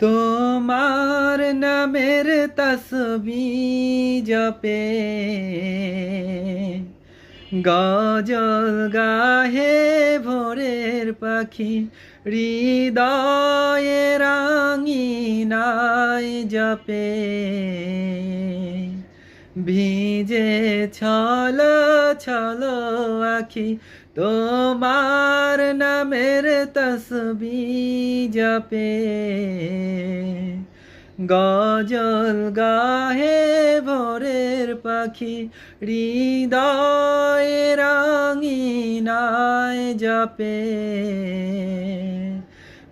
তোমার নামের তসবিহ জপে গজল গাহে ভোরের পাখি হৃদয়ে রাঙিনায় জপে ভিজে ছলো ছলো আখি তোমার নামের তসবিহ জপে গজল গাহে ভোরের পাখি হৃদয়ে রাঙিনায় জপে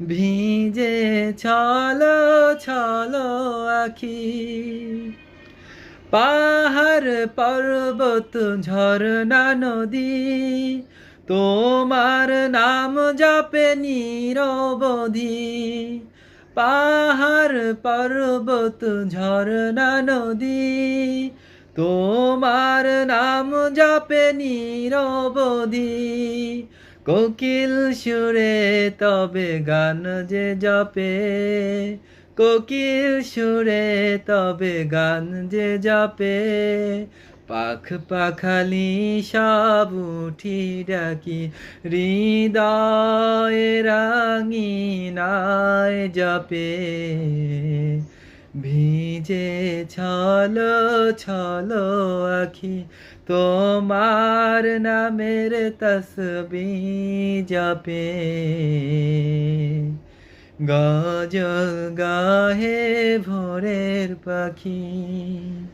ভিজে ছলো ছলো আখি পাহাড় পর্বত ঝরনা নদী তোমার নাম জপে নিরবধি পাহাড় পর্বত ঝরনা নদী তোমার নাম জপে নিরবধি কোকিল সুরে তবে গান যে জপে কোকিল সুরে তবে গান যে জপে পাখ পাখালি সব উঠি ডাকি হৃদয়ে রাঙিনায় জপে ভিজে ছলো ছলো আখি তোমার নামের তসবিহ জপে গজল গাহে ভোরের পাখি।